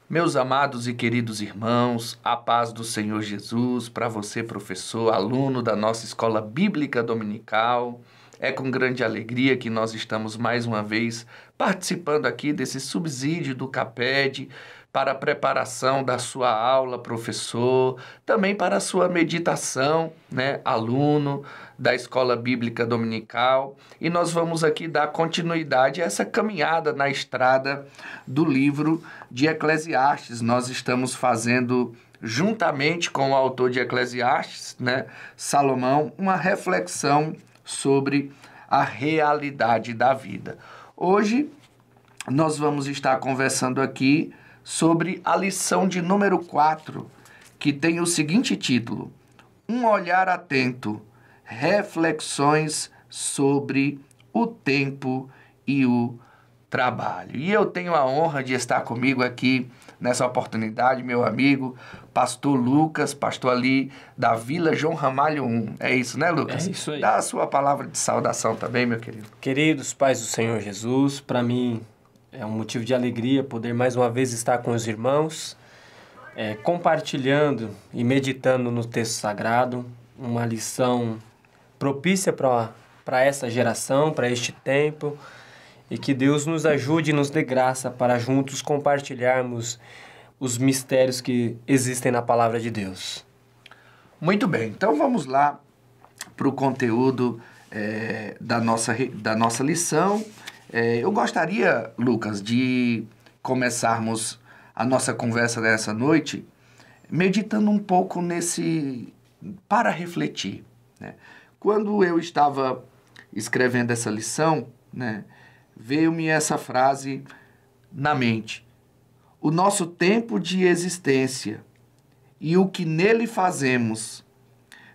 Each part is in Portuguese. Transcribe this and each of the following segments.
Meus amados e queridos irmãos, a paz do Senhor Jesus para você, professor, aluno da nossa Escola Bíblica Dominical. É com grande alegria que nós estamos mais uma vez participando aqui desse subsídio do CAPED para a preparação da sua aula, professor, também para a sua meditação, aluno da Escola Bíblica Dominical. E nós vamos aqui dar continuidade a essa caminhada na estrada do livro de Eclesiastes. Nós estamos fazendo, juntamente com o autor de Eclesiastes, Salomão, uma reflexão sobre a realidade da vida. Hoje, nós vamos estar conversando aqui sobre a lição de número 4, que tem o seguinte título: Um olhar atento, reflexões sobre o tempo e o trabalho. E eu tenho a honra de estar comigo aqui nessa oportunidade, meu amigo, pastor Lucas, pastor ali da Vila João Ramalho 1. É isso, né, Lucas? É isso aí. Dá a sua palavra de saudação também, meu querido. Queridos pais do Senhor Jesus, para mim é um motivo de alegria poder mais uma vez estar com os irmãos, compartilhando e meditando no texto sagrado, uma lição propícia para essa geração, para este tempo, e que Deus nos ajude e nos dê graça para juntos compartilharmos os mistérios que existem na palavra de Deus. Muito bem, então vamos lá para o conteúdo da nossa lição. Eu gostaria, Lucas, de começarmos a nossa conversa dessa noite meditando um pouco para refletir. Quando eu estava escrevendo essa lição, veio-me essa frase na mente: o nosso tempo de existência e o que nele fazemos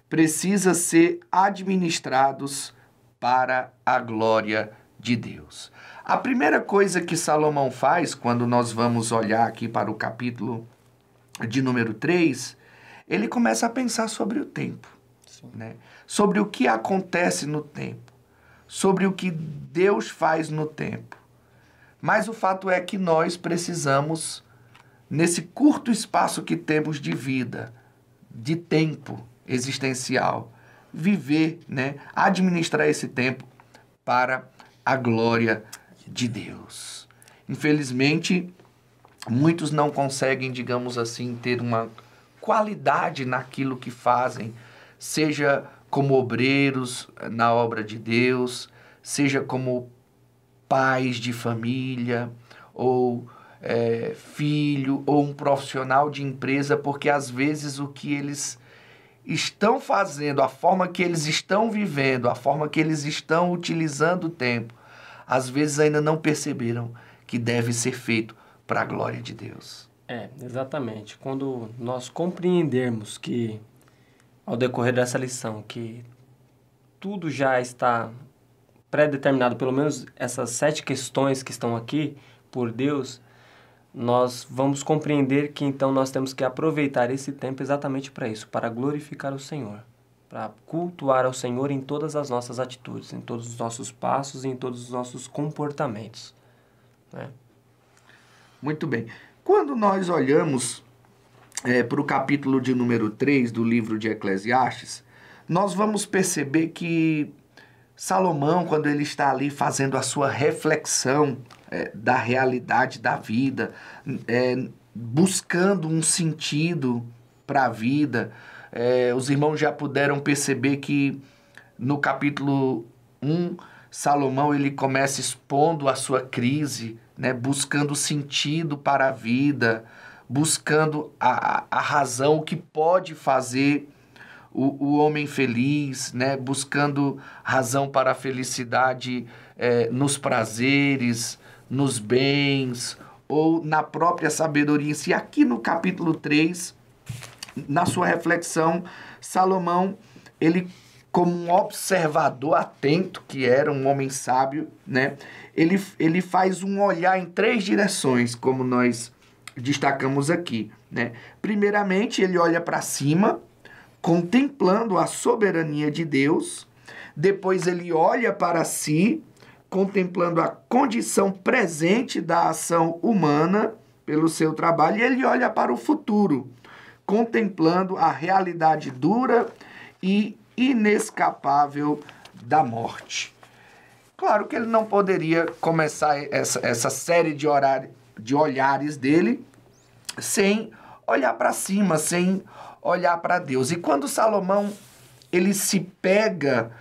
precisa ser administrados para a glória de Deus. A primeira coisa que Salomão faz, quando nós vamos olhar aqui para o capítulo de número 3, ele começa a pensar sobre o tempo, sobre o que acontece no tempo, sobre o que Deus faz no tempo. Mas o fato é que nós precisamos, nesse curto espaço que temos de vida, de tempo existencial, viver, administrar esse tempo para a glória de Deus. Infelizmente, muitos não conseguem, digamos assim, ter uma qualidade naquilo que fazem, seja como obreiros na obra de Deus, seja como pais de família, ou filho, ou um profissional de empresa, porque às vezes o que eles estão fazendo, a forma que eles estão vivendo, a forma que eles estão utilizando o tempo, às vezes ainda não perceberam que deve ser feito para a glória de Deus. Exatamente. Quando nós compreendermos que, ao decorrer dessa lição, que tudo já está pré-determinado, pelo menos essas 7 questões que estão aqui por Deus, nós vamos compreender que então nós temos que aproveitar esse tempo exatamente para isso, para glorificar o Senhor, para cultuar ao Senhor em todas as nossas atitudes, em todos os nossos passos e em todos os nossos comportamentos. Muito bem. Quando nós olhamos para o capítulo de número 3 do livro de Eclesiastes, nós vamos perceber que Salomão, quando ele está ali fazendo a sua reflexão da realidade da vida, buscando um sentido para a vida, os irmãos já puderam perceber que no capítulo 1, Salomão ele começa expondo a sua crise, buscando sentido para a vida, buscando a razão, o que pode fazer o homem feliz, buscando razão para a felicidade nos prazeres, nos bens ou na própria sabedoria. E aqui no capítulo 3, na sua reflexão, Salomão, ele, como um observador atento, que era um homem sábio, ele faz um olhar em 3 direções, como nós destacamos aqui. Primeiramente, ele olha para cima, contemplando a soberania de Deus. Depois ele olha para si, contemplando a condição presente da ação humana, pelo seu trabalho e ele olha para o futuro, contemplando a realidade dura e inescapável da morte. Claro que ele não poderia começar essa série de olhares dele sem olhar para cima, sem olhar para Deus. E quando Salomão ele se pega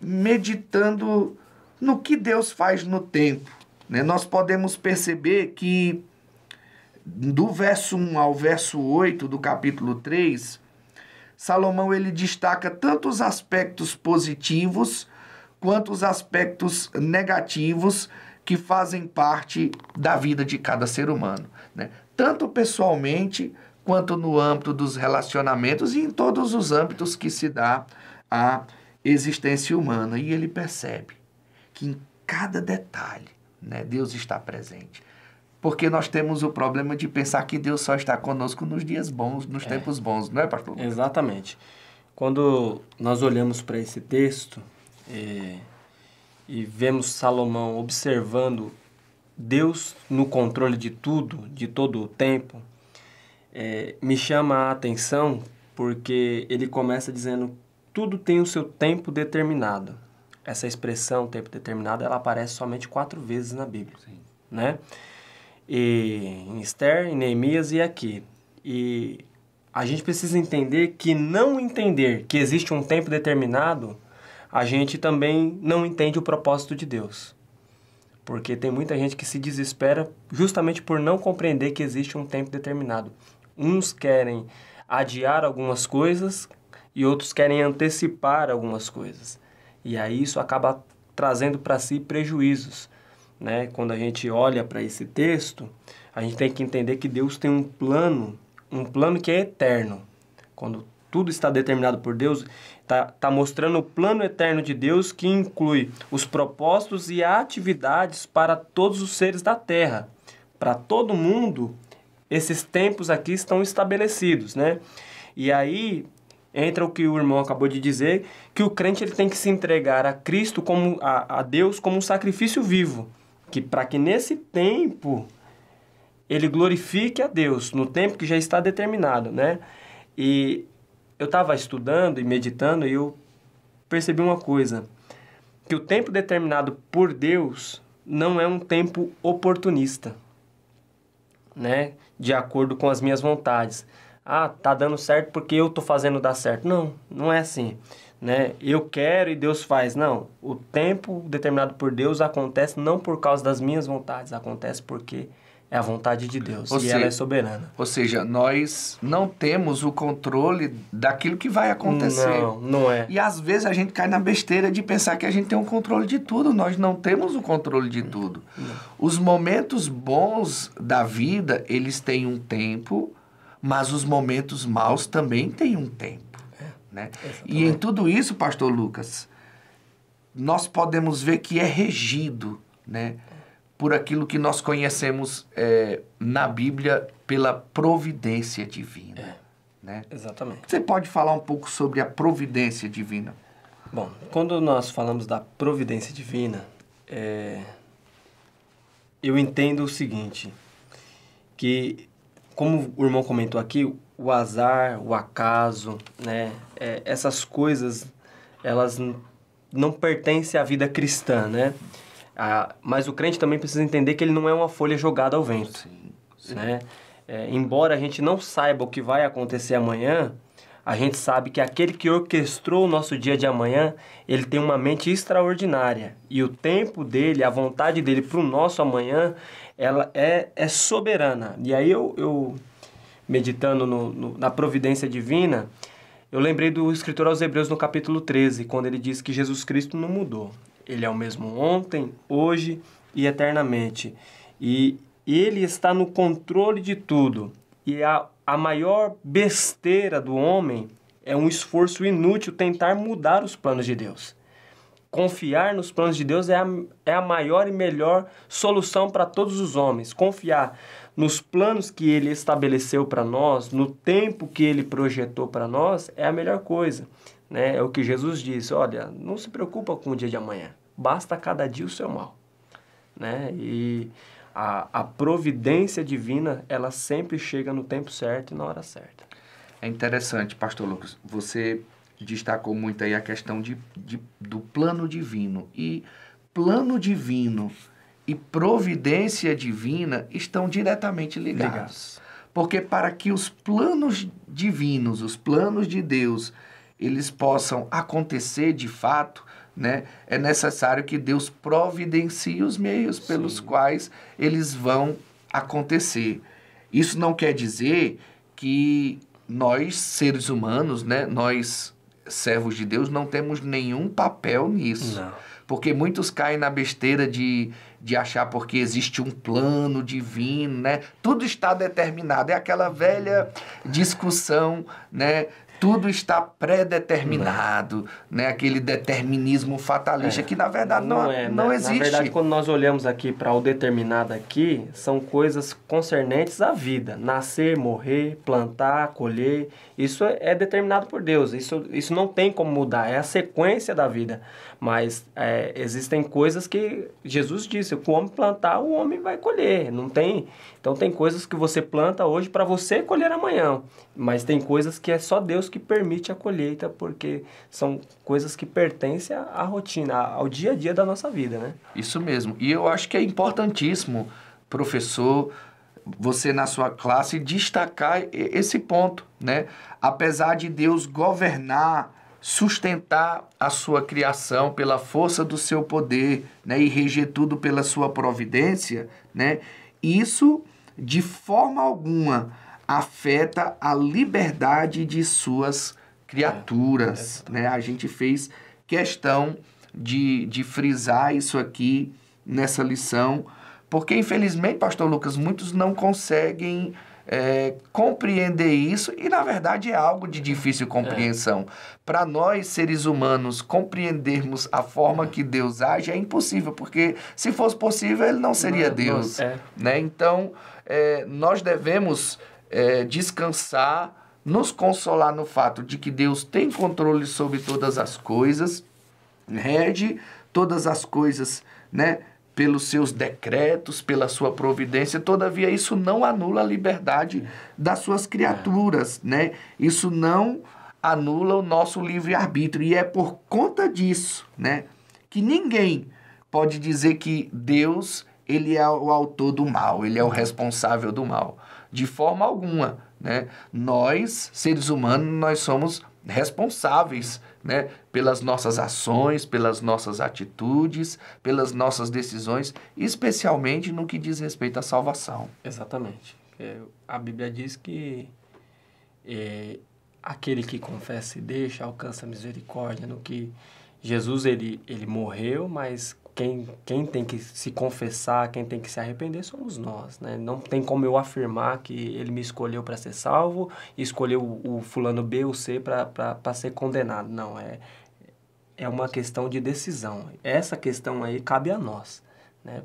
meditando no que Deus faz no tempo, né? Nós podemos perceber que do verso 1 ao verso 8 do capítulo 3, Salomão ele destaca tanto os aspectos positivos quanto os aspectos negativos que fazem parte da vida de cada ser humano, né? Tanto pessoalmente quanto no âmbito dos relacionamentos e em todos os âmbitos que se dá a existência humana. E ele percebe que em cada detalhe, né, Deus está presente. Porque nós temos o problema de pensar que Deus só está conosco nos dias bons, nos tempos bons, não é, pastor? Exatamente. Quando nós olhamos para esse texto e vemos Salomão observando Deus no controle de tudo, de todo o tempo, me chama a atenção porque ele começa dizendo tudo tem o seu tempo determinado. Essa expressão, tempo determinado, ela aparece somente 4 vezes na Bíblia. Sim. Né? E em Esther, em Neemias e aqui. E a gente precisa entender que não entender que existe um tempo determinado, a gente também não entende o propósito de Deus. Porque tem muita gente que se desespera justamente por não compreender que existe um tempo determinado. Uns querem adiar algumas coisas e outros querem antecipar algumas coisas. E aí isso acaba trazendo para si prejuízos, né? Quando a gente olha para esse texto, a gente tem que entender que Deus tem um plano que é eterno. Quando tudo está determinado por Deus, tá mostrando o plano eterno de Deus que inclui os propósitos e atividades para todos os seres da terra. Para todo mundo, esses tempos aqui estão estabelecidos, né? E aí entra o que o irmão acabou de dizer, que o crente ele tem que se entregar a Cristo, a Deus, como um sacrifício vivo. Para que nesse tempo ele glorifique a Deus, no tempo que já está determinado, né? E eu estava estudando e meditando e eu percebi uma coisa, que o tempo determinado por Deus não é um tempo oportunista, né? De acordo com as minhas vontades. Tá dando certo porque eu tô fazendo dar certo. Não, não é assim, né? Eu quero e Deus faz. Não, o tempo determinado por Deus acontece não por causa das minhas vontades, acontece porque é a vontade de Deus e ela é soberana. Ou seja, nós não temos o controle daquilo que vai acontecer. Não, não é. E às vezes a gente cai na besteira de pensar que a gente tem um controle de tudo. Nós não temos o controle de tudo. Não. Os momentos bons da vida, eles têm um tempo, mas os momentos maus também têm um tempo. Né? E em tudo isso, pastor Lucas, nós podemos ver que é regido, né, por aquilo que nós conhecemos na Bíblia pela providência divina. Né? Exatamente. Você pode falar um pouco sobre a providência divina? Bom, quando nós falamos da providência divina, eu entendo o seguinte, que como o irmão comentou aqui, o azar, o acaso, né? Essas coisas, elas não pertencem à vida cristã, né? Mas o crente também precisa entender que ele não é uma folha jogada ao vento. Sim, sim. Né? Embora a gente não saiba o que vai acontecer amanhã, a gente sabe que aquele que orquestrou o nosso dia de amanhã, ele tem uma mente extraordinária. E o tempo dele, a vontade dele para o nosso amanhã, ela é soberana. E aí eu meditando na providência divina, eu lembrei do escritor aos Hebreus no capítulo 13, quando ele diz que Jesus Cristo não mudou. Ele é o mesmo ontem, hoje e eternamente. E ele está no controle de tudo. E a maior besteira do homem é um esforço inútil tentar mudar os planos de Deus. Confiar nos planos de Deus é a maior e melhor solução para todos os homens. Confiar nos planos que Ele estabeleceu para nós, no tempo que Ele projetou para nós, é a melhor coisa. Né? É o que Jesus disse, olha, não se preocupa com o dia de amanhã, basta cada dia o seu mal. Né? E A providência divina, ela sempre chega no tempo certo e na hora certa. É interessante, pastor Lucas, você destacou muito aí a questão do plano divino. E plano divino e providência divina estão diretamente ligados. Porque para que os planos divinos, os planos de Deus, eles possam acontecer de fato, né, é necessário que Deus providencie os meios pelos quais eles vão acontecer. Isso não quer dizer que nós, seres humanos, né, nós, servos de Deus, não temos nenhum papel nisso. Não. Porque muitos caem na besteira de achar porque existe um plano divino, né? Tudo está determinado. É aquela velha discussão, né? Tudo está pré-determinado, né? Aquele determinismo fatalista que, na verdade, não existe. Na verdade, quando nós olhamos aqui para o determinado aqui, são coisas concernentes à vida. Nascer, morrer, plantar, colher, isso é determinado por Deus. Isso não tem como mudar, é a sequência da vida. Mas existem coisas que Jesus disse, que o homem plantar, o homem vai colher. Não tem... Então, tem coisas que você planta hoje para você colher amanhã. Mas tem coisas que é só Deus que permite a colheita, porque são coisas que pertencem à rotina, ao dia a dia da nossa vida, né? Isso mesmo. E eu acho que é importantíssimo, professor, você na sua classe destacar esse ponto, né? Apesar de Deus governar, sustentar a sua criação pela força do seu poder, né? E reger tudo pela sua providência, né? Isso, de forma alguma, afeta a liberdade de suas criaturas, né? A gente fez questão de frisar isso aqui nessa lição, porque, infelizmente, pastor Lucas, muitos não conseguem compreender isso e, na verdade, é algo de difícil compreensão. Para nós, seres humanos, compreendermos a forma que Deus age é impossível, porque se fosse possível, ele não seria Deus. Né? Então, nós devemos descansar, nos consolar no fato de que Deus tem controle sobre todas as coisas, rege todas as coisas, né, pelos seus decretos, pela sua providência. Todavia, isso não anula a liberdade das suas criaturas, né? Isso não anula o nosso livre-arbítrio. E é por conta disso, né, que ninguém pode dizer que Deus, ele é o autor do mal, ele é o responsável do mal. De forma alguma, né? Nós, seres humanos, nós somos responsáveis, né, pelas nossas ações, pelas nossas atitudes, pelas nossas decisões, especialmente no que diz respeito à salvação. Exatamente. A Bíblia diz que aquele que confessa e deixa alcança misericórdia, no que Jesus ele morreu, mas quem tem que se confessar, quem tem que se arrepender somos nós, né? Não tem como eu afirmar que ele me escolheu para ser salvo e escolheu o fulano B ou C para ser condenado. Não, é uma questão de decisão. Essa questão aí cabe a nós, né?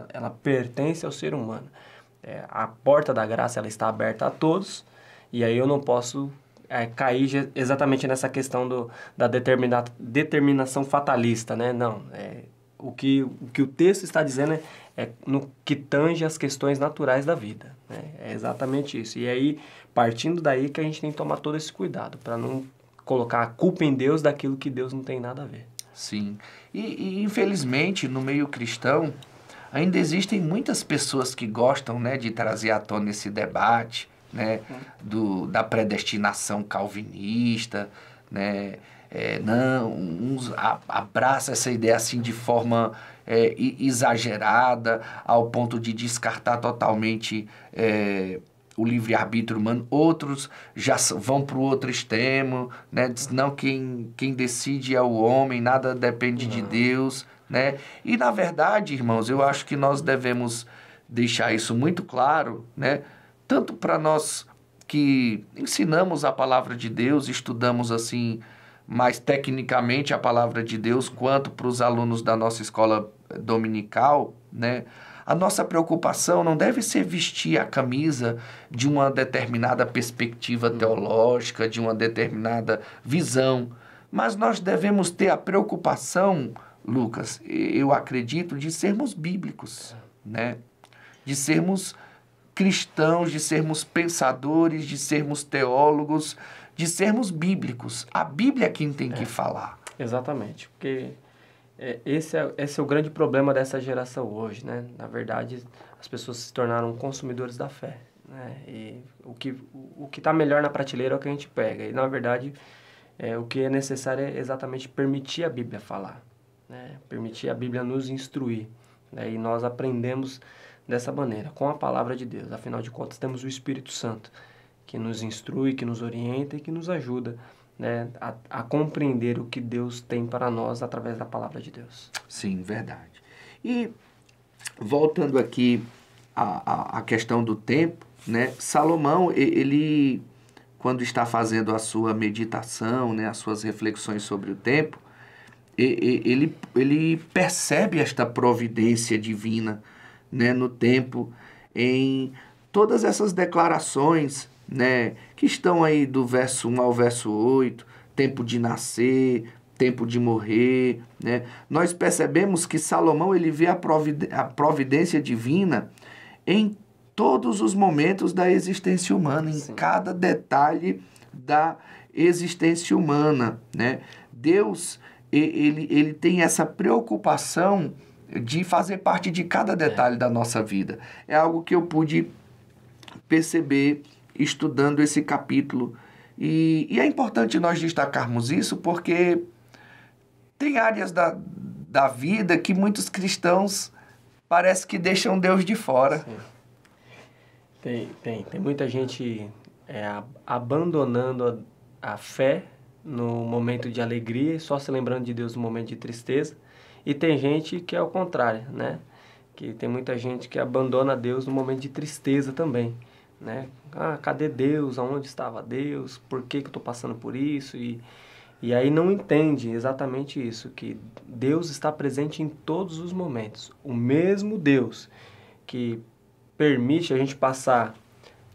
Ela pertence ao ser humano. A porta da graça ela está aberta a todos e aí eu não posso cair exatamente nessa questão da determinação fatalista, né? Não, o que o texto está dizendo é no que tange as questões naturais da vida, né? É exatamente isso. E aí, partindo daí que a gente tem que tomar todo esse cuidado, para não colocar a culpa em Deus daquilo que Deus não tem nada a ver. Sim. E infelizmente, no meio cristão, ainda existem muitas pessoas que gostam, né, de trazer à tona esse debate, né, da predestinação calvinista, né? Uns abraçam essa ideia assim de forma exagerada, ao ponto de descartar totalmente o livre-arbítrio humano. Outros já vão para o outro extremo, né? Diz, não, quem decide é o homem, nada depende de Deus, né? E, na verdade, irmãos, eu acho que nós devemos deixar isso muito claro, né? Tanto para nós que ensinamos a palavra de Deus, estudamos assim mais tecnicamente a palavra de Deus, quanto para os alunos da nossa escola dominical, né? A nossa preocupação não deve ser vestir a camisa de uma determinada perspectiva teológica, de uma determinada visão, mas nós devemos ter a preocupação, Lucas, eu acredito, de sermos bíblicos, né? de sermos cristãos, de sermos pensadores, de sermos teólogos, de sermos bíblicos. A Bíblia é quem tem que falar. Exatamente, porque esse é o grande problema dessa geração hoje, né? Na verdade, as pessoas se tornaram consumidores da fé, né? E o que está melhor na prateleira é o que a gente pega. E, na verdade, o que é necessário é exatamente permitir a Bíblia falar, né? Permitir a Bíblia nos instruir, né? E nós aprendemos dessa maneira, com a palavra de Deus. Afinal de contas, temos o Espírito Santo, que nos instrui, que nos orienta e que nos ajuda, né, a compreender o que Deus tem para nós através da palavra de Deus. Sim, verdade. E voltando aqui à questão do tempo, né, Salomão, ele, quando está fazendo a sua meditação, né, as suas reflexões sobre o tempo, ele percebe esta providência divina, né, no tempo, em todas essas declarações, né, que estão aí do verso 1 ao verso 8, tempo de nascer, tempo de morrer, né? Nós percebemos que Salomão ele vê a providência divina em todos os momentos da existência humana, em cada detalhe da existência humana, né? Deus, ele tem essa preocupação de fazer parte de cada detalhe da nossa vida. É algo que eu pude perceber estudando esse capítulo. E é importante nós destacarmos isso porque tem áreas da vida que muitos cristãos parece que deixam Deus de fora. Tem muita gente abandonando a fé no momento de alegria e só se lembrando de Deus no momento de tristeza. E tem gente que é o contrário, né? Que tem muita gente que abandona Deus no momento de tristeza também, né? Ah, cadê Deus? Aonde estava Deus? Por que eu estou passando por isso? E aí não entende exatamente isso, que Deus está presente em todos os momentos. O mesmo Deus que permite a gente passar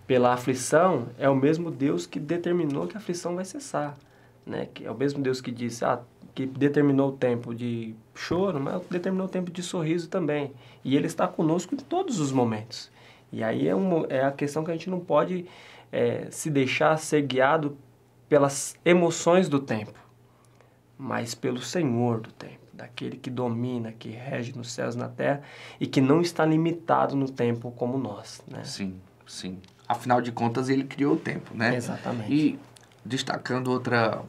pela aflição é o mesmo Deus que determinou que a aflição vai cessar, né? Que é o mesmo Deus que disse, que determinou o tempo de choro, mas determinou o tempo de sorriso também. E Ele está conosco em todos os momentos. E aí é a questão que a gente não pode se deixar ser guiado pelas emoções do tempo, mas pelo Senhor do tempo, daquele que domina, que rege nos céus e na terra e que não está limitado no tempo como nós, né? Sim, sim. Afinal de contas, Ele criou o tempo, né? Exatamente. E destacando outra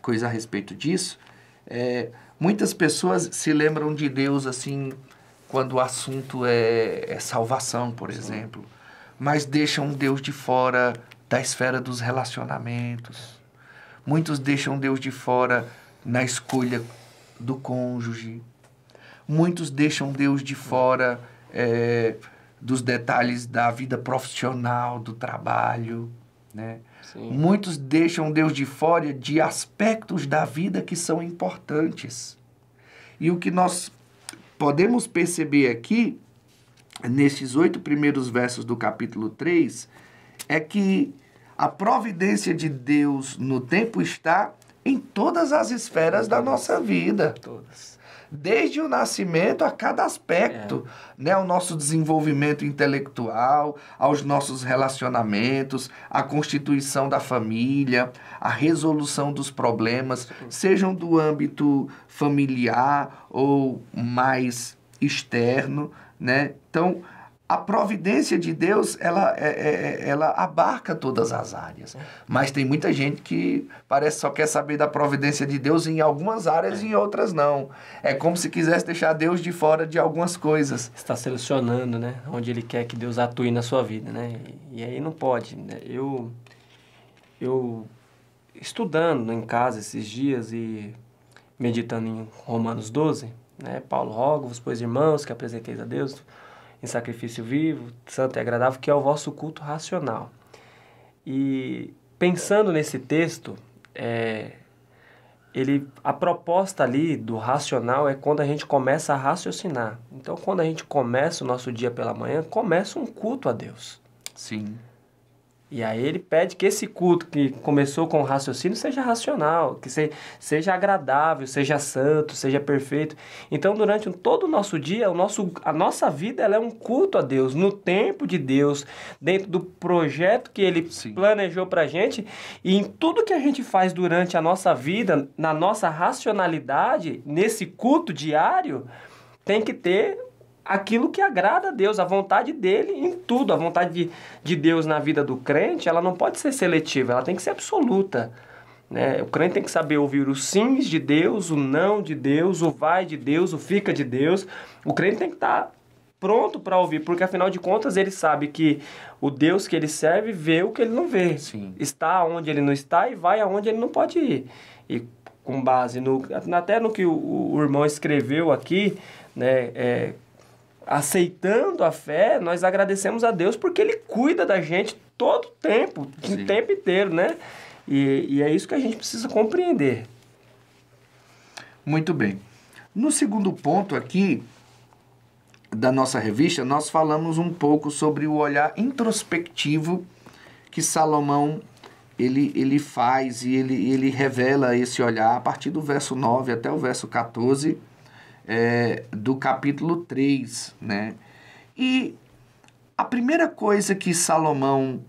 coisa a respeito disso, muitas pessoas se lembram de Deus assim quando o assunto é salvação, por exemplo, mas deixam Deus de fora da esfera dos relacionamentos. Muitos deixam Deus de fora na escolha do cônjuge. Muitos deixam Deus de fora dos detalhes da vida profissional, do trabalho, né? Sim. Muitos deixam Deus de fora de aspectos da vida que são importantes. E o que nós podemos perceber aqui, nesses 8 primeiros versos do capítulo 3, é que a providência de Deus no tempo está em todas as esferas da nossa vida. Todas. Desde o nascimento a cada aspecto, né? O nosso desenvolvimento intelectual, aos nossos relacionamentos, a constituição da família, a resolução dos problemas, sejam do âmbito familiar ou mais externo, né? Então, a providência de Deus, ela abarca todas as áreas. Mas tem muita gente que parece só quer saber da providência de Deus em algumas áreas e em outras não. É como se quisesse deixar Deus de fora de algumas coisas. Está selecionando, né? Onde Ele quer que Deus atue na sua vida, né? E aí não pode, né? Eu estudando em casa esses dias e meditando em Romanos 12, né? Paulo, rogo-vos, pois, irmãos, que apresenteis a Deus em sacrifício vivo, santo e agradável, que é o vosso culto racional. E pensando nesse texto, a proposta ali do racional é quando a gente começa a raciocinar. Então, quando a gente começa o nosso dia pela manhã, começa um culto a Deus. Sim. E aí ele pede que esse culto que começou com o raciocínio seja racional, que seja agradável, seja santo, seja perfeito. Então, durante todo o nosso dia, a nossa vida ela é um culto a Deus, no tempo de Deus, dentro do projeto que Ele planejou pra gente. E em tudo que a gente faz durante a nossa vida, na nossa racionalidade, nesse culto diário, tem que ter aquilo que agrada a Deus, a vontade dele em tudo. A vontade de Deus na vida do crente, ela não pode ser seletiva, ela tem que ser absoluta, né? O crente tem que saber ouvir os sims de Deus, o não de Deus, o vai de Deus, o fica de Deus. O crente tem que estar pronto para ouvir, porque afinal de contas ele sabe que o Deus que ele serve vê o que ele não vê. Sim. Está onde ele não está e vai aonde ele não pode ir. E com base até no que o irmão escreveu aqui, né, aceitando a fé, nós agradecemos a Deus porque Ele cuida da gente todo o tempo, o tempo inteiro, né? E é isso que a gente precisa compreender. Muito bem. No segundo ponto aqui da nossa revista, nós falamos um pouco sobre o olhar introspectivo que Salomão ele faz e ele revela esse olhar a partir do verso 9 até o verso 14 do capítulo 3, né? E a primeira coisa que Salomão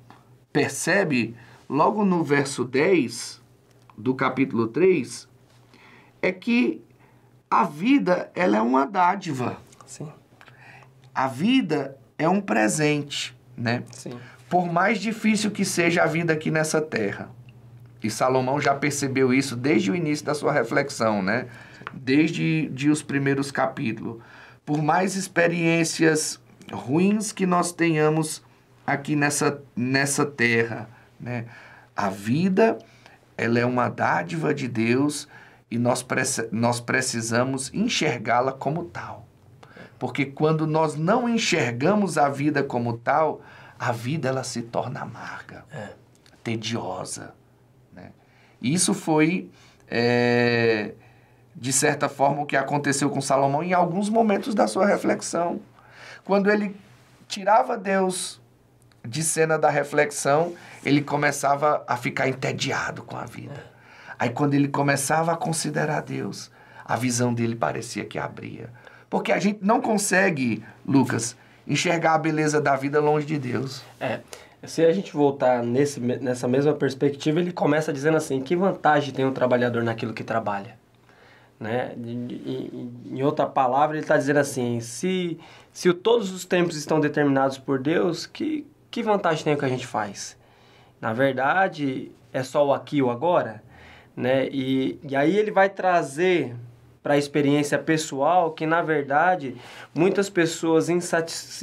percebe, logo no verso 10 do capítulo 3, é que a vida, ela é uma dádiva. Sim. A vida é um presente, né? Sim. Por mais difícil que seja a vida aqui nessa terra. E Salomão já percebeu isso desde o início da sua reflexão, né? Desde os primeiros capítulos. Por mais experiências ruins que nós tenhamos aqui nessa terra, né? A vida, ela é uma dádiva de Deus e nós precisamos enxergá-la como tal. Porque quando nós não enxergamos a vida como tal, a vida ela se torna amarga, tediosa, né? E isso foi, de certa forma, o que aconteceu com Salomão em alguns momentos da sua reflexão. Quando ele tirava Deus de cena da reflexão, ele começava a ficar entediado com a vida. Aí quando ele começava a considerar Deus, a visão dele parecia que abria. Porque a gente não consegue, Lucas, enxergar a beleza da vida longe de Deus. Se a gente voltar nessa mesma perspectiva, ele começa dizendo assim, que vantagem tem o trabalhador naquilo que trabalha? Né? Em outra palavra, ele está dizendo assim, se todos os tempos estão determinados por Deus, que vantagem tem o que a gente faz? Na verdade, é só o aqui e o agora, né? E aí ele vai trazer para a experiência pessoal que, na verdade, muitas pessoas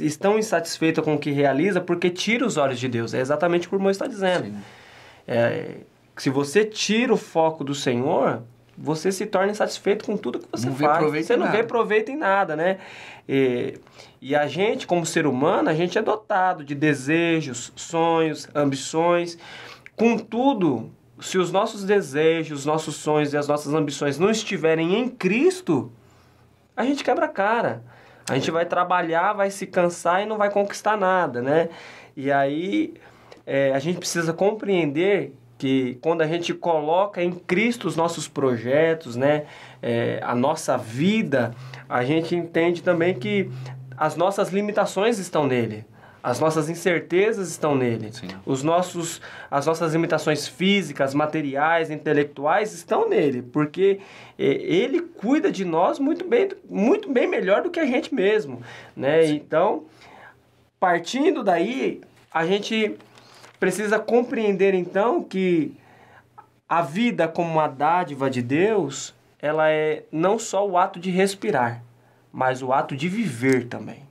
estão insatisfeitas com o que realiza porque tira os olhos de Deus. É exatamente o que o irmão está dizendo. Se você tira o foco do Senhor, você se torna insatisfeito com tudo que você faz. Você não vê proveito em nada, né? E a gente, como ser humano, a gente é dotado de desejos, sonhos, ambições. Contudo, se os nossos desejos, os nossos sonhos e as nossas ambições não estiverem em Cristo, a gente quebra a cara. A gente vai trabalhar, vai se cansar e não vai conquistar nada, né? E aí a gente precisa compreender que quando a gente coloca em Cristo os nossos projetos, né, a nossa vida, a gente entende também que as nossas limitações estão nele. As nossas incertezas estão nele. Sim. As nossas limitações físicas, materiais, intelectuais estão nele. Porque ele cuida de nós muito bem melhor do que a gente mesmo, né? Então, partindo daí, a gente precisa compreender então que a vida como uma dádiva de Deus, ela é não só o ato de respirar, mas o ato de viver também.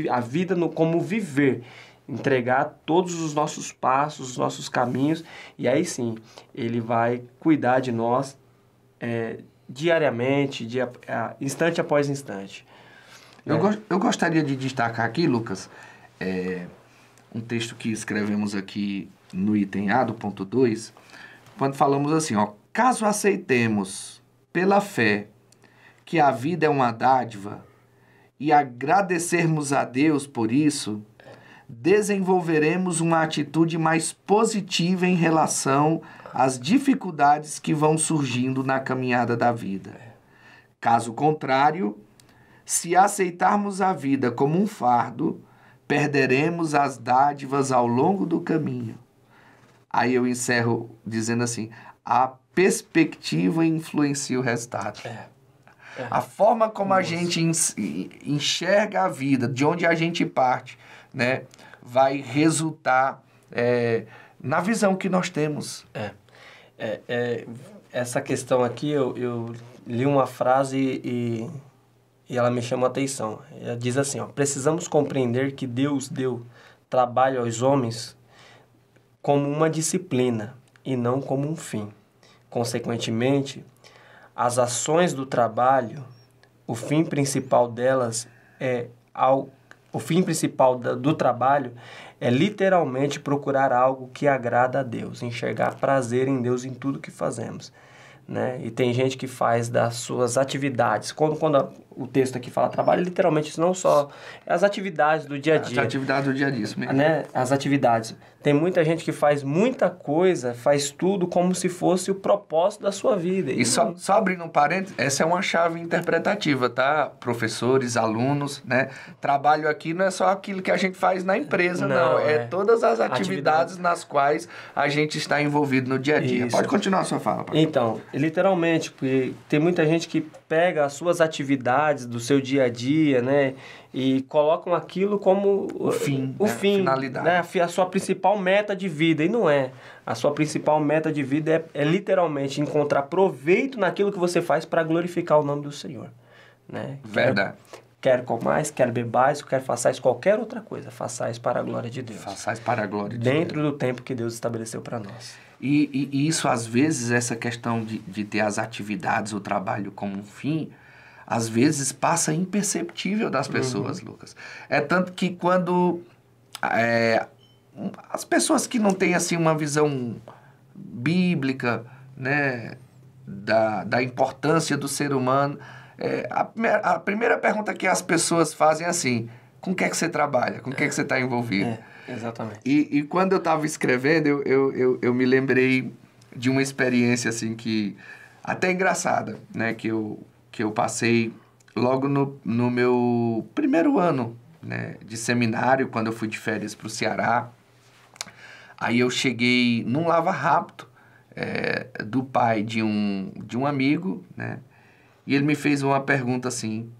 A vida como viver, entregar todos os nossos passos, os nossos caminhos, e aí sim, ele vai cuidar de nós diariamente, instante após instante. Eu gostaria de destacar aqui, Lucas, um texto que escrevemos aqui no item A do ponto 2, quando falamos assim, caso aceitemos pela fé que a vida é uma dádiva, e agradecermos a Deus por isso, desenvolveremos uma atitude mais positiva em relação às dificuldades que vão surgindo na caminhada da vida. Caso contrário, se aceitarmos a vida como um fardo, perderemos as dádivas ao longo do caminho. Aí eu encerro dizendo assim, a perspectiva influencia o resultado. A forma como a gente enxerga a vida, de onde a gente parte, né, vai resultar na visão que nós temos. Essa questão aqui, eu li uma frase e ela me chamou a atenção. Ela diz assim, ó, precisamos compreender que Deus deu trabalho aos homens como uma disciplina e não como um fim. Consequentemente, as ações do trabalho, o fim principal delas o fim principal do trabalho é literalmente procurar algo que agrada a Deus, enxergar prazer em Deus em tudo que fazemos, né? E tem gente que faz das suas atividades, quando o texto aqui fala trabalho, literalmente isso não só as atividades do dia a dia. As atividades do dia a dia, isso mesmo. Né? As atividades. Tem muita gente que faz muita coisa, faz tudo como se fosse o propósito da sua vida. E só abrindo um parênteses, essa é uma chave interpretativa, tá? Professores, alunos, né? Trabalho aqui não é só aquilo que a gente faz na empresa, não. É todas as atividades nas quais a gente está envolvido no dia a dia. Isso. Pode continuar a sua fala, pastor. Então, literalmente, porque tem muita gente que pega as suas atividades do seu dia a dia, né? E colocam aquilo como o fim, finalidade, né? A sua principal meta de vida. E não é. A sua principal meta de vida é literalmente encontrar proveito naquilo que você faz para glorificar o nome do Senhor, né? Verdade. Quer comais, quer bebais, quer façais qualquer outra coisa, façais para a glória de Deus. Façais para a glória de Deus. Dentro do tempo que Deus estabeleceu para nós. E isso, às vezes, essa questão de ter as atividades, o trabalho como um fim, às vezes passa imperceptível das pessoas, Lucas. É tanto que quando as pessoas que não têm assim uma visão bíblica, né, da importância do ser humano, a primeira pergunta que as pessoas fazem é assim, com o que é que você trabalha? Com o que é que você está envolvido? Exatamente. E quando eu estava escrevendo, eu me lembrei de uma experiência assim que até engraçada, né, que eu passei logo no meu primeiro ano, né, de seminário, quando eu fui de férias para o Ceará. Aí eu cheguei num lava-rápido do pai de um amigo, né, e ele me fez uma pergunta assim,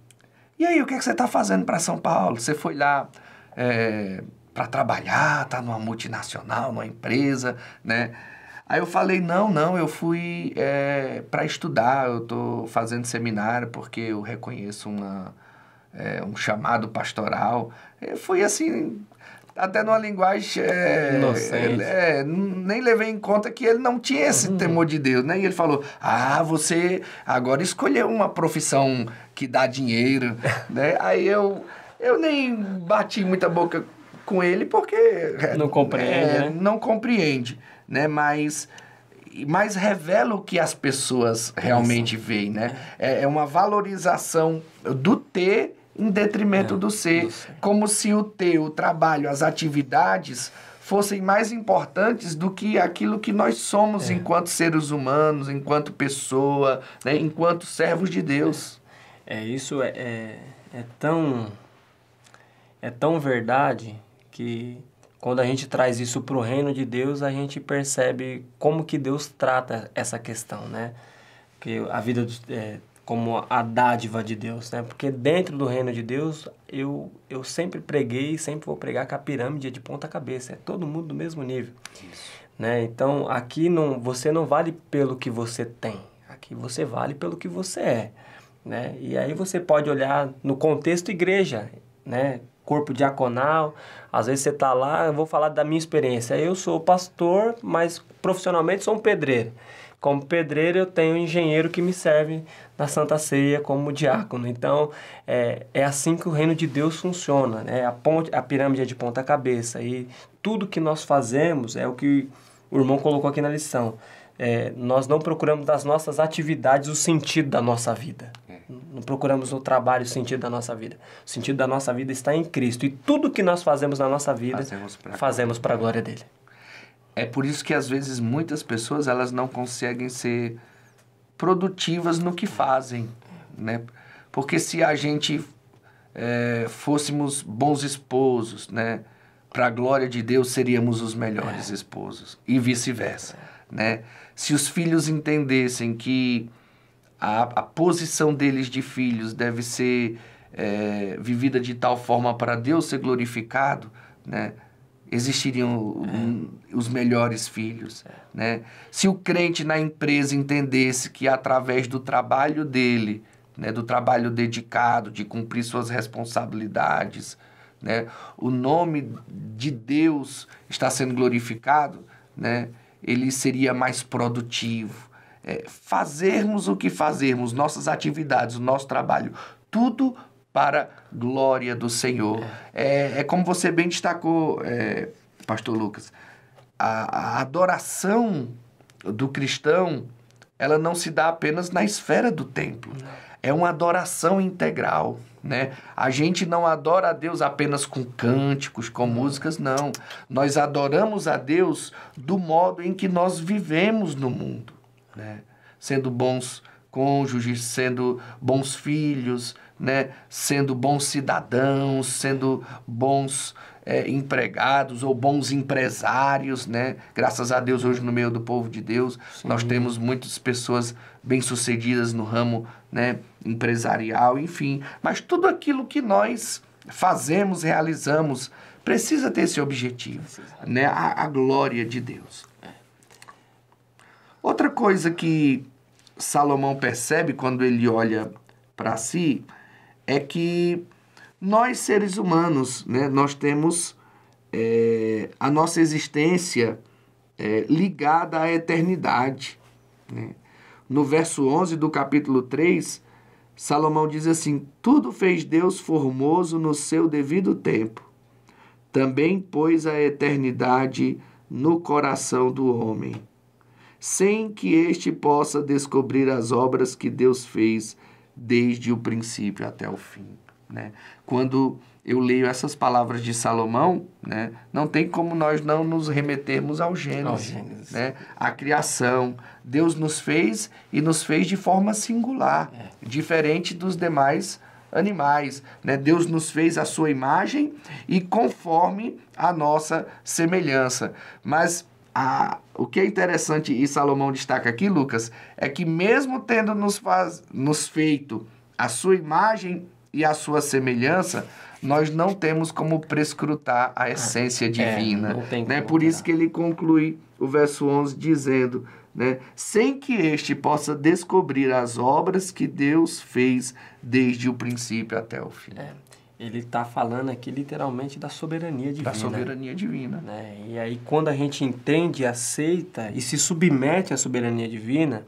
e aí, o que é que você está fazendo para São Paulo? Você foi lá para trabalhar, tá numa multinacional, numa empresa, né? Aí eu falei, não, eu fui para estudar, eu estou fazendo seminário porque eu reconheço um chamado pastoral. Fui assim, até numa linguagem... inocente. Nem levei em conta que ele não tinha esse temor de Deus, né? E ele falou, você agora escolheu uma profissão que dá dinheiro, né? Aí eu nem bati muita boca com ele porque... Não compreende, né? Não compreende, né? Mas revela o que as pessoas realmente veem, né? É uma valorização do ter em detrimento do ser. Como se o trabalho, as atividades fossem mais importantes do que aquilo que nós somos enquanto seres humanos, enquanto pessoa, né? Enquanto servos de Deus. Isso é tão verdade que quando a gente traz isso para o reino de Deus, a gente percebe como que Deus trata essa questão, né? Que a vida como a dádiva de Deus, né? Porque dentro do reino de Deus, eu sempre preguei e sempre vou pregar que a pirâmide é de ponta cabeça, é todo mundo do mesmo nível. Isso. Né? Então, aqui você não vale pelo que você tem, aqui você vale pelo que você é, né? E aí você pode olhar no contexto igreja, né? Corpo diaconal, às vezes você está lá, eu vou falar da minha experiência, eu sou pastor, mas profissionalmente sou um pedreiro. Como pedreiro, eu tenho um engenheiro que me serve na Santa Ceia como diácono. Então, é assim que o reino de Deus funciona, né? A pirâmide é de ponta cabeça. E tudo que nós fazemos é o que o irmão colocou aqui na lição. nós não procuramos das nossas atividades o sentido da nossa vida. Não procuramos no trabalho o sentido da nossa vida. O sentido da nossa vida está em Cristo. E tudo que nós fazemos na nossa vida, fazemos para a glória dele. É por isso que, às vezes, muitas pessoas elas não conseguem ser produtivas no que fazem, né? Porque se a gente fôssemos bons esposos, né? Para a glória de Deus, seríamos os melhores esposos. E vice-versa, né? Se os filhos entendessem que a posição deles de filhos deve ser vivida de tal forma para Deus ser glorificado, né? Existiriam os melhores filhos, né? Se o crente na empresa entendesse que através do trabalho dele, né, do trabalho dedicado, de cumprir suas responsabilidades, né, o nome de Deus está sendo glorificado, né, ele seria mais produtivo. Fazermos o que fazermos, nossas atividades, o nosso trabalho, tudo para glória do Senhor. É como você bem destacou, pastor Lucas, a adoração do cristão, ela não se dá apenas na esfera do templo. É uma adoração integral, né? A gente não adora a Deus apenas com cânticos, com músicas, não. Nós adoramos a Deus do modo em que nós vivemos no mundo, né? Sendo bons cônjuges, sendo bons filhos, né? Sendo bons cidadãos, sendo bons empregados ou bons empresários, né? Graças a Deus, hoje no meio do povo de Deus, sim, nós temos muitas pessoas bem-sucedidas no ramo, né, empresarial, enfim. Mas tudo aquilo que nós fazemos, realizamos, precisa ter esse objetivo, né? A glória de Deus. Outra coisa que Salomão percebe quando ele olha para si é que nós, seres humanos, né, nós temos a nossa existência ligada à eternidade, né? No verso 11 do capítulo 3, Salomão diz assim: tudo fez Deus formoso no seu devido tempo. Também pôs a eternidade no coração do homem, sem que este possa descobrir as obras que Deus fez desde o princípio até o fim, né? Quando eu leio essas palavras de Salomão, né, não tem como nós não nos remetermos ao Gênesis, né? A criação. Deus nos fez e nos fez de forma singular, diferente dos demais animais, né? Deus nos fez à sua imagem e conforme a nossa semelhança. Mas o que é interessante, e Salomão destaca aqui, Lucas, é que mesmo tendo nos feito a sua imagem e a sua semelhança, nós não temos como prescrutar a essência divina. Né? Por isso que ele conclui o verso 11 dizendo, né, sem que este possa descobrir as obras que Deus fez desde o princípio até o fim. Ele está falando aqui literalmente da soberania divina. Da soberania divina. Né? E aí quando a gente entende, aceita e se submete à soberania divina,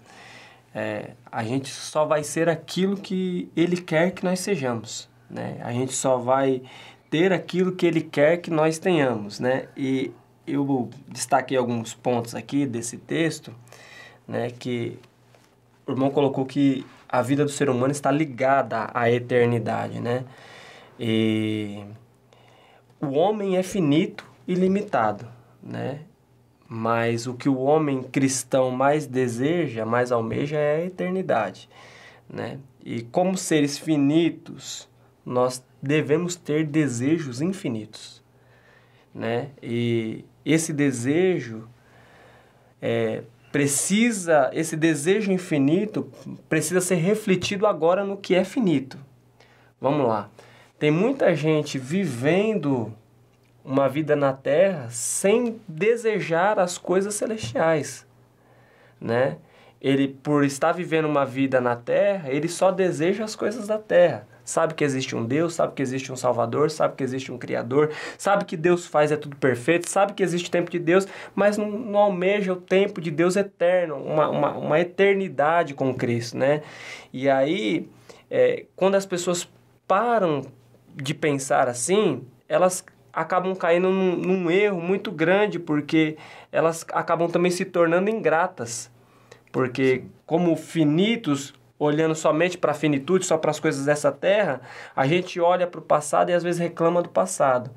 a gente só vai ser aquilo que Ele quer que nós sejamos, né? A gente só vai ter aquilo que Ele quer que nós tenhamos, né? E eu destaquei alguns pontos aqui desse texto, né? Que o irmão colocou que a vida do ser humano está ligada à eternidade, né? E o homem é finito e limitado, né? Mas o que o homem cristão mais deseja, mais almeja é a eternidade, né? E como seres finitos, nós devemos ter desejos infinitos, né? E esse desejo esse desejo infinito precisa ser refletido agora no que é finito. Vamos lá. Tem muita gente vivendo uma vida na Terra sem desejar as coisas celestiais, né? Ele, por estar vivendo uma vida na Terra, ele só deseja as coisas da Terra. Sabe que existe um Deus, sabe que existe um Salvador, sabe que existe um Criador, sabe que Deus faz tudo perfeito, sabe que existe o tempo de Deus, mas não almeja o tempo de Deus eterno, uma eternidade com Cristo, né? E aí, quando as pessoas param de pensar assim, elas acabam caindo num erro muito grande, porque elas acabam também se tornando ingratas, Porque como finitos, olhando somente para a finitude, só para as coisas dessa terra, a gente olha para o passado e às vezes reclama do passado.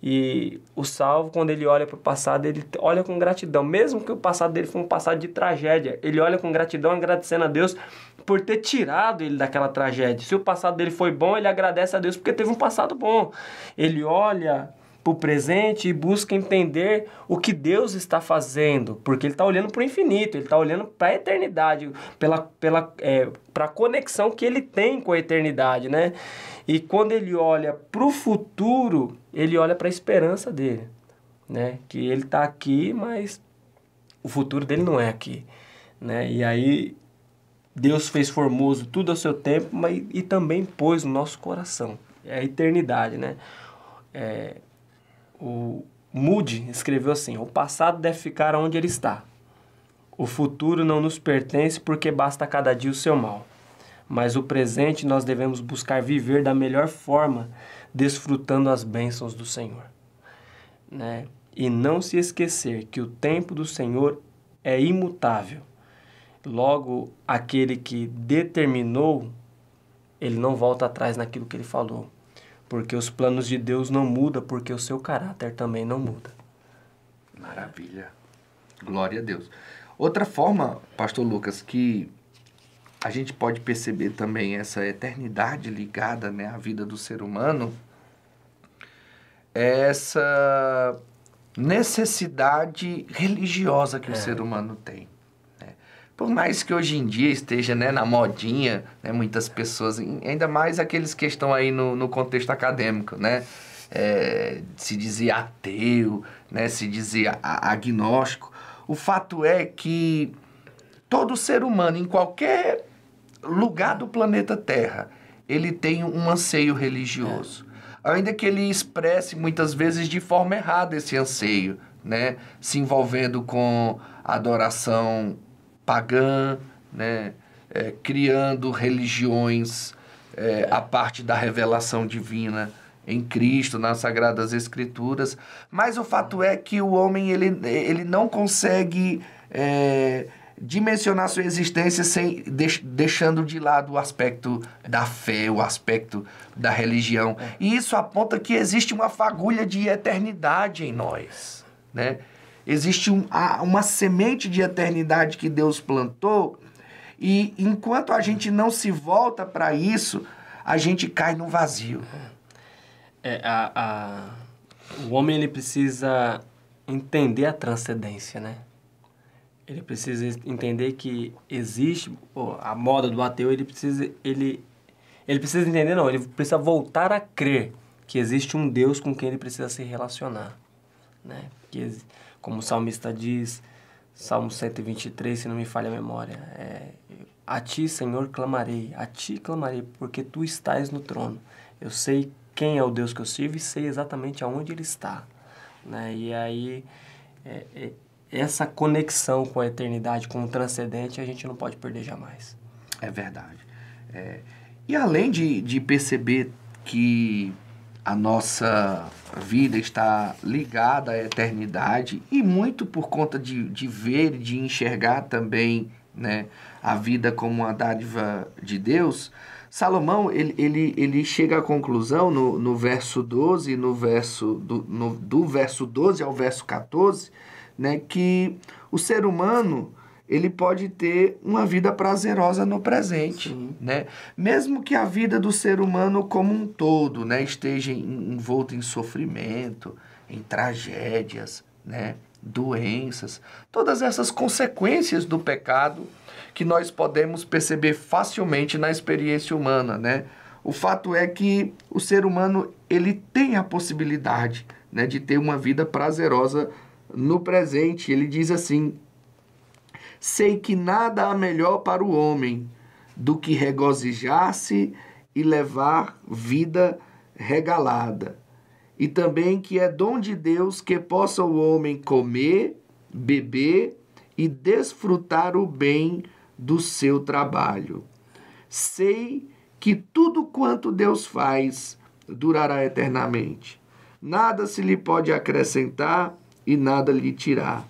E o salvo, quando ele olha para o passado, ele olha com gratidão. Mesmo que o passado dele foi um passado de tragédia, ele olha com gratidão, agradecendo a Deus por ter tirado ele daquela tragédia. Se o passado dele foi bom, ele agradece a Deus porque teve um passado bom. Ele olha para o presente e busca entender o que Deus está fazendo, porque ele está olhando para o infinito, ele está olhando para a eternidade, para a conexão que ele tem com a eternidade, né? E quando ele olha para o futuro, ele olha para a esperança dele, né? Que ele está aqui, mas o futuro dele não é aqui, né? E aí Deus fez formoso tudo ao seu tempo, mas e também pôs no nosso coração, é a eternidade, né? O Moody escreveu assim: o passado deve ficar onde ele está. O futuro não nos pertence porque basta cada dia o seu mal. Mas o presente nós devemos buscar viver da melhor forma, desfrutando as bênçãos do Senhor, né? E não se esquecer que o tempo do Senhor é imutável. Logo, aquele que determinou, ele não volta atrás naquilo que ele falou. Porque os planos de Deus não mudam, porque o seu caráter também não muda. Maravilha. Glória a Deus. Outra forma, pastor Lucas, que a gente pode perceber também essa eternidade ligada, né, à vida do ser humano, é essa necessidade religiosa que o ser humano tem. Por mais que hoje em dia esteja, né, na modinha, né, muitas pessoas, ainda mais aqueles que estão aí no contexto acadêmico, né, se dizia ateu, né, se dizia agnóstico. O fato é que todo ser humano, em qualquer lugar do planeta Terra, ele tem um anseio religioso. Ainda que ele expresse muitas vezes de forma errada esse anseio, né, se envolvendo com adoração pagã, né, criando religiões a parte da revelação divina em Cristo, nas Sagradas Escrituras. Mas o fato é que o homem ele não consegue dimensionar sua existência deixando de lado o aspecto da fé, o aspecto da religião. E isso aponta que existe uma fagulha de eternidade em nós, né? Existe uma semente de eternidade que Deus plantou, e enquanto a gente não se volta para isso, a gente cai no vazio. O homem ele precisa entender a transcendência, né? Ele precisa entender que existe a moda do ateu, ele precisa entender, não, ele precisa voltar a crer que existe um Deus com quem ele precisa se relacionar, né? Como o salmista diz, Salmo 123, se não me falha a memória, a ti, Senhor, clamarei, a ti clamarei, porque tu estás no trono. Eu sei quem é o Deus que eu sirvo e sei exatamente aonde ele está, né? E aí, essa conexão com a eternidade, com o transcendente, a gente não pode perder jamais. É verdade. E além de perceber que a nossa vida está ligada à eternidade, e muito por conta de ver e de enxergar também, né, a vida como uma dádiva de Deus, Salomão ele chega à conclusão no verso 12, do verso 12 ao verso 14, né, que o ser humano ele pode ter uma vida prazerosa no presente, né? Mesmo que a vida do ser humano como um todo, né, esteja envolta em sofrimento, em tragédias, né, doenças, todas essas consequências do pecado que nós podemos perceber facilmente na experiência humana, né? O fato é que o ser humano ele tem a possibilidade, né, de ter uma vida prazerosa no presente. Ele diz assim: sei que nada há melhor para o homem do que regozijar-se e levar vida regalada. E também que é dom de Deus que possa o homem comer, beber e desfrutar o bem do seu trabalho. Sei que tudo quanto Deus faz durará eternamente. Nada se lhe pode acrescentar e nada lhe tirar.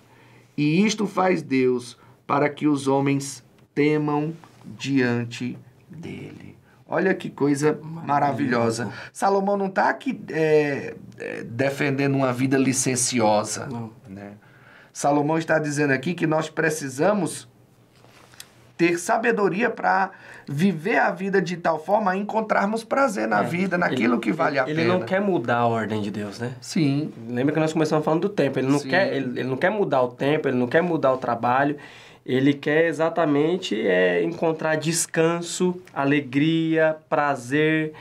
E isto faz Deus para que os homens temam diante dele. Olha que coisa maravilhosa. Salomão não está aqui defendendo uma vida licenciosa. Não. Né? Salomão está dizendo aqui que nós precisamos ter sabedoria para viver a vida de tal forma a encontrarmos prazer na vida, naquilo que vale a pena. Ele não quer mudar a ordem de Deus, né? Sim. Lembra que nós começamos falando do tempo. Ele não quer mudar o tempo, ele não quer mudar o trabalho. Ele quer exatamente encontrar descanso, alegria, prazer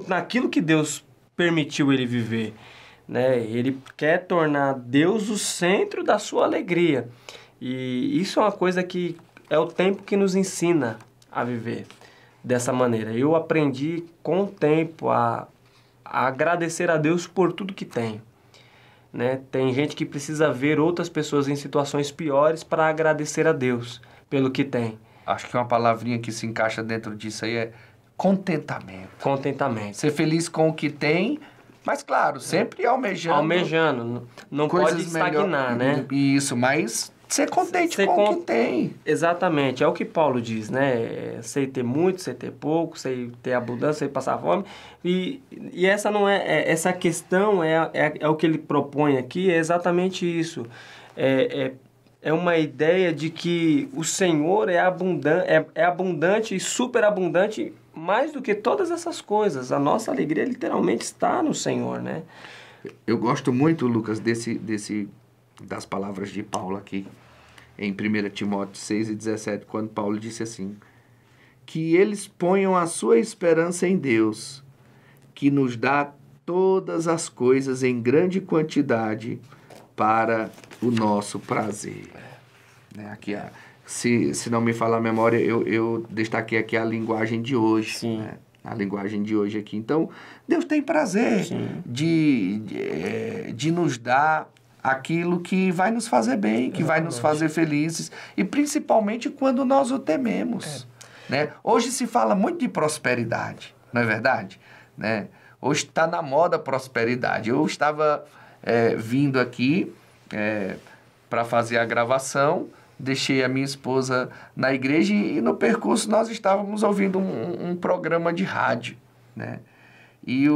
naquilo que Deus permitiu ele viver. Né? Ele quer tornar Deus o centro da sua alegria. E isso é uma coisa que é o tempo que nos ensina a viver dessa maneira. Eu aprendi com o tempo a agradecer a Deus por tudo que tenho. Né? Tem gente que precisa ver outras pessoas em situações piores para agradecer a Deus pelo que tem. Acho que uma palavrinha que se encaixa dentro disso aí é contentamento. Contentamento. Ser feliz com o que tem, mas claro, sempre almejando. Almejando. Não pode estagnar, né? Isso, mas ser contente com o que tem. Exatamente, é o que Paulo diz, né? Sei ter muito, sei ter pouco, sei ter abundância, sei passar fome. E essa não essa questão é o que ele propõe aqui, é exatamente isso. É uma ideia de que o Senhor é abundante e superabundante mais do que todas essas coisas. A nossa alegria literalmente está no Senhor, né? Eu gosto muito, Lucas, das palavras de Paulo aqui, em 1 Timóteo 6:17, quando Paulo disse assim, que eles ponham a sua esperança em Deus, que nos dá todas as coisas em grande quantidade para o nosso prazer. Né? Aqui, se não me falar a memória, eu destaquei aqui a linguagem de hoje. Sim. Né? A linguagem de hoje aqui. Então, Deus tem prazer de nos dar aquilo que vai nos fazer bem, que vai nos fazer felizes, e principalmente quando nós o tememos. Né? Hoje se fala muito de prosperidade, não é verdade? Né? Hoje está na moda prosperidade. Eu estava vindo aqui para fazer a gravação, deixei a minha esposa na igreja e no percurso nós estávamos ouvindo um programa de rádio, né? E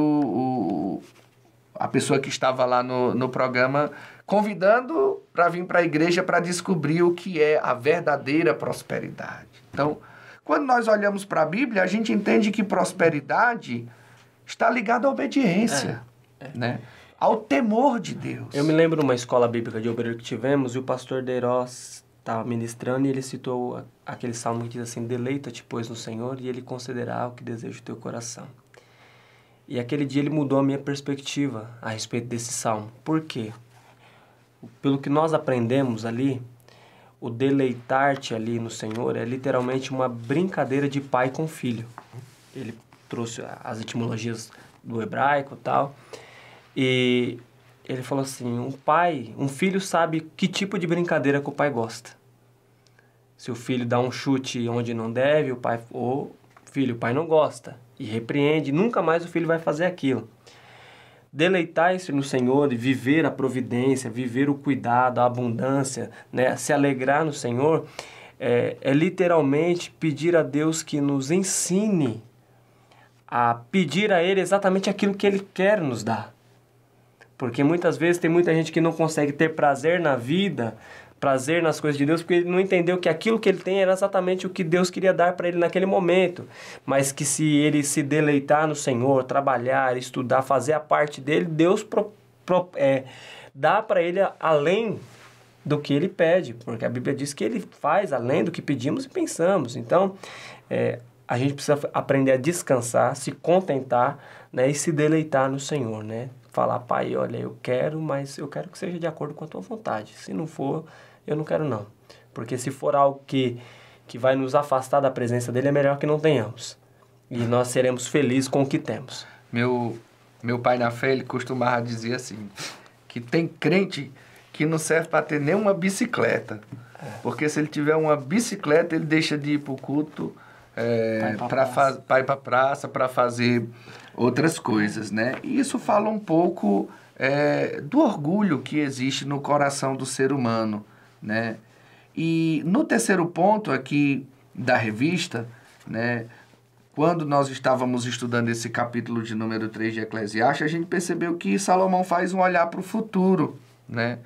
a pessoa que estava lá no programa convidando para vir para a igreja para descobrir o que é a verdadeira prosperidade. Então, quando nós olhamos para a Bíblia, a gente entende que prosperidade está ligada à obediência, né? Ao temor de Deus. Eu me lembro de uma escola bíblica de obreiro que tivemos e o pastor Deirós estava ministrando e ele citou aquele salmo que diz assim, deleita-te, pois, no Senhor, e ele concederá o que deseja o teu coração. E aquele dia ele mudou a minha perspectiva a respeito desse salmo. Por quê? Pelo que nós aprendemos ali, o deleitar-te ali no Senhor é literalmente uma brincadeira de pai com filho. Ele trouxe as etimologias do hebraico e tal. E ele falou assim, um filho sabe que tipo de brincadeira que o pai gosta. Se o filho dá um chute onde não deve, o pai não gosta. E repreende, nunca mais o filho vai fazer aquilo. Deleitar-se no Senhor e viver a providência, viver o cuidado, a abundância, né? Se alegrar no Senhor, é literalmente pedir a Deus que nos ensine a pedir a Ele exatamente aquilo que Ele quer nos dar. Porque muitas vezes tem muita gente que não consegue ter prazer na vida, prazer nas coisas de Deus, porque ele não entendeu que aquilo que ele tem era exatamente o que Deus queria dar para ele naquele momento. Mas que se ele se deleitar no Senhor, trabalhar, estudar, fazer a parte dele, Deus dá para ele além do que ele pede. Porque a Bíblia diz que ele faz além do que pedimos e pensamos. Então, a gente precisa aprender a descansar, se contentar, né, e se deleitar no Senhor, né? Falar, pai, olha, eu quero, mas eu quero que seja de acordo com a tua vontade. Se não for, eu não quero não. Porque se for algo que vai nos afastar da presença dele, é melhor que não tenhamos. E nós seremos felizes com o que temos. Meu pai na fé, ele costumava dizer assim, que tem crente que não serve para ter nem uma bicicleta. Porque se ele tiver uma bicicleta, ele deixa de ir para o culto, para ir para a praça, para fazer outras coisas, né? E isso fala um pouco do orgulho que existe no coração do ser humano, né? E no terceiro ponto aqui da revista, né, quando nós estávamos estudando esse capítulo de número 3 de Eclesiastes, a gente percebeu que Salomão faz um olhar para o futuro, né?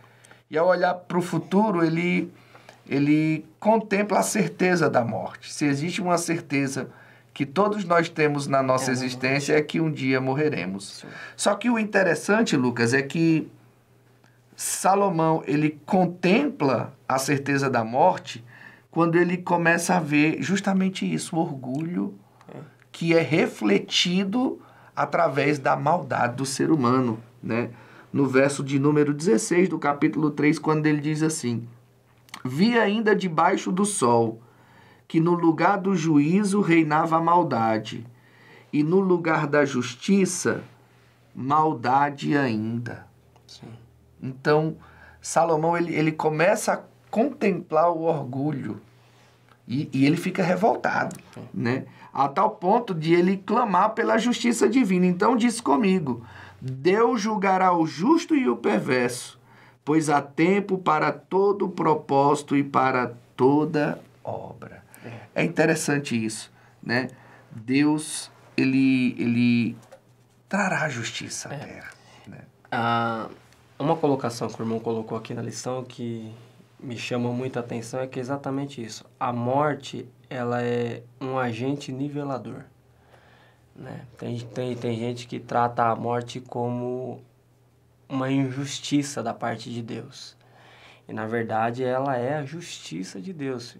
E ao olhar para o futuro, ele contempla a certeza da morte. Se existe uma certeza que todos nós temos na nossa existência, é que um dia morreremos. Sim. Só que o interessante, Lucas, é que Salomão, ele contempla a certeza da morte quando ele começa a ver justamente isso, o orgulho que é refletido através da maldade do ser humano, né? No verso de número 16 do capítulo 3, quando ele diz assim: vi ainda debaixo do sol que no lugar do juízo reinava a maldade, e no lugar da justiça, maldade ainda. Sim. Então, Salomão, ele começa a contemplar o orgulho, e ele fica revoltado, né? A tal ponto de ele clamar pela justiça divina. Então disse comigo: Deus julgará o justo e o perverso, pois há tempo para todo propósito e para toda obra. É interessante isso, né? Deus, ele trará justiça à terra. Né? Uma colocação que o irmão colocou aqui na lição que me chama muita atenção é que é exatamente isso. A morte, ela é um agente nivelador. Né? Tem gente que trata a morte como uma injustiça da parte de Deus. E, na verdade, ela é a justiça de Deus.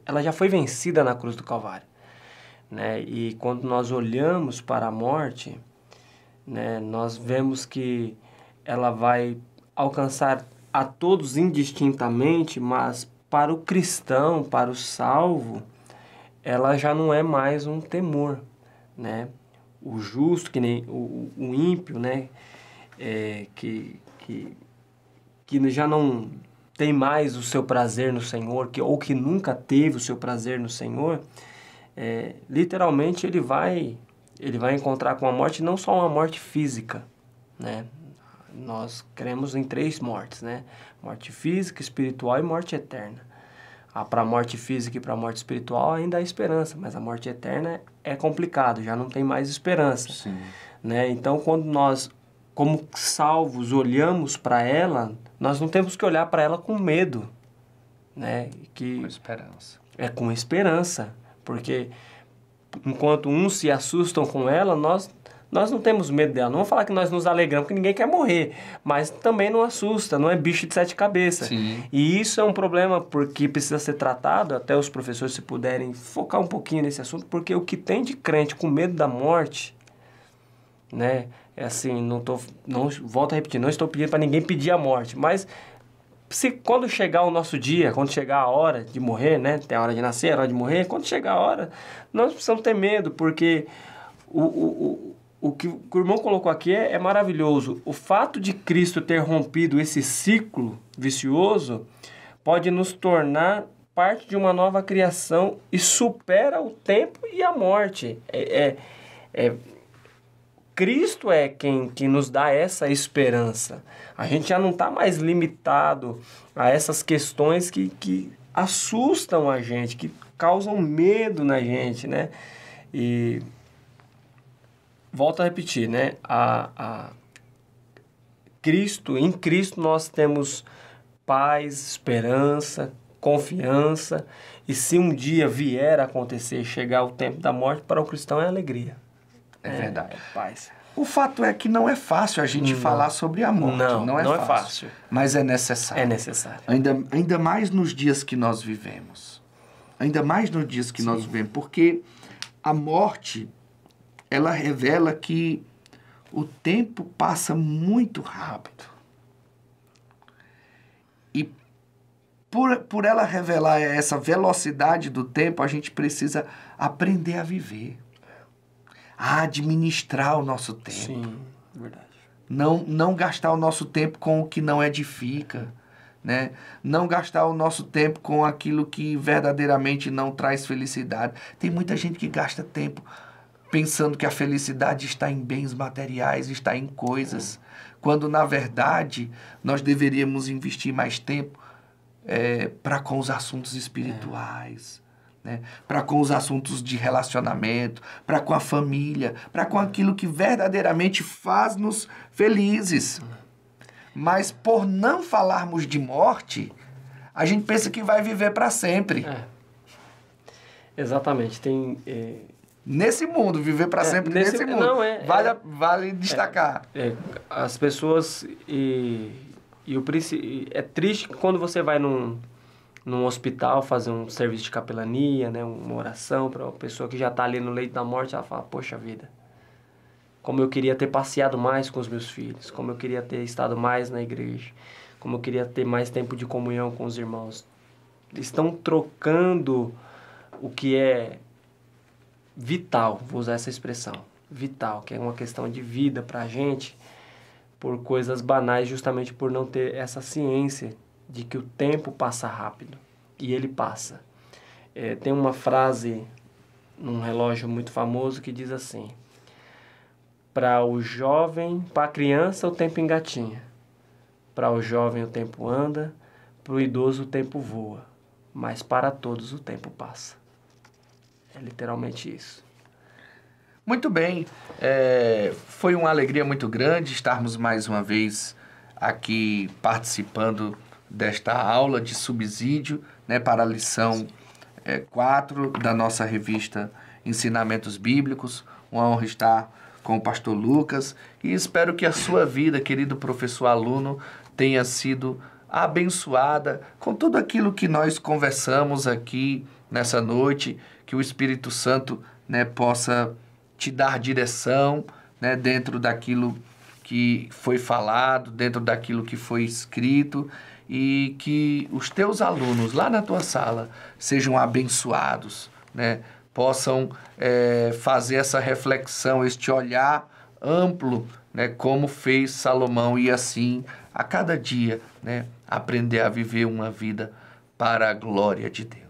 Ela já foi vencida na cruz do Calvário. Né? E quando nós olhamos para a morte, né, nós vemos que ela vai alcançar a todos indistintamente, mas para o cristão, para o salvo, ela já não é mais um temor, né? O justo, que nem o ímpio, né? Que já não tem mais o seu prazer no Senhor, ou que nunca teve o seu prazer no Senhor, literalmente ele vai encontrar com a morte, não só uma morte física, né? Nós cremos em 3 mortes, né? Morte física, espiritual e morte eterna. Para a morte física e para a morte espiritual ainda há esperança, mas a morte eterna é complicado, já não tem mais esperança. Sim. Né? Então, quando nós, como salvos, olhamos para ela, nós não temos que olhar para ela com medo. Né? Com esperança. Com esperança, porque enquanto uns se assustam com ela, nós não temos medo dela. Não vou falar que nós nos alegramos, porque ninguém quer morrer. Mas também não assusta, não é bicho de 7 cabeças. Sim. E isso é um problema porque precisa ser tratado, até os professores, se puderem, focar um pouquinho nesse assunto, porque o que tem de crente com medo da morte, né? É assim, volto a repetir, não estou pedindo para ninguém pedir a morte, mas quando chegar o nosso dia, quando chegar a hora de morrer, né? Tem a hora de nascer, a hora de morrer, quando chegar a hora, nós precisamos ter medo, porque o que o irmão colocou aqui é maravilhoso. O fato de Cristo ter rompido esse ciclo vicioso pode nos tornar parte de uma nova criação e supera o tempo e a morte. Cristo é quem nos dá essa esperança. A gente já não está mais limitado a essas questões que assustam a gente, que causam medo na gente, né? E volto a repetir, né? Em Cristo nós temos paz, esperança, confiança, e se um dia vier a acontecer, chegar o tempo da morte, para o cristão é alegria. É verdade. É paz. O fato é que não é fácil a gente falar sobre a morte. Não é fácil. Mas é necessário. É necessário. Ainda mais nos dias que nós vivemos. Porque a morte, ela revela que o tempo passa muito rápido. E por ela revelar essa velocidade do tempo, a gente precisa aprender a viver. A administrar o nosso tempo. Sim, verdade. Não gastar o nosso tempo com o que não edifica, né? Não gastar o nosso tempo com aquilo que verdadeiramente não traz felicidade. Tem muita gente que gasta tempo pensando que a felicidade está em bens materiais, está em coisas, quando na verdade nós deveríamos investir mais tempo para com os assuntos espirituais, né? Para com os assuntos de relacionamento, para com a família, para com aquilo que verdadeiramente faz-nos felizes. Mas por não falarmos de morte, a gente pensa que vai viver para sempre. Exatamente. Nesse mundo, viver para sempre nesse mundo. Não, vale destacar. As pessoas... é triste quando você vai num hospital fazer um serviço de capelania, né, uma oração para uma pessoa que já está ali no leito da morte, ela fala, poxa vida, como eu queria ter passeado mais com os meus filhos, como eu queria ter estado mais na igreja, como eu queria ter mais tempo de comunhão com os irmãos. Estão trocando o que é vital, vou usar essa expressão, vital, que é uma questão de vida para a gente, por coisas banais, justamente por não ter essa ciência de que o tempo passa rápido, e ele passa. Tem uma frase num relógio muito famoso que diz assim, para o jovem, para a criança o tempo engatinha, para o jovem o tempo anda, para o idoso o tempo voa, mas para todos o tempo passa. É literalmente isso. Muito bem, foi uma alegria muito grande estarmos mais uma vez aqui participando desta aula de subsídio, né, para a lição 4 da nossa revista Ensinamentos Bíblicos. Uma honra estar com o pastor Lucas e espero que a sua vida, querido professor aluno, tenha sido abençoada com tudo aquilo que nós conversamos aqui nessa noite, que o Espírito Santo, né, possa te dar direção, né, dentro daquilo que foi falado, dentro daquilo que foi escrito, e que os teus alunos lá na tua sala sejam abençoados, né, possam fazer essa reflexão, este olhar amplo, né, como fez Salomão, e assim, a cada dia, né, aprender a viver uma vida para a glória de Deus.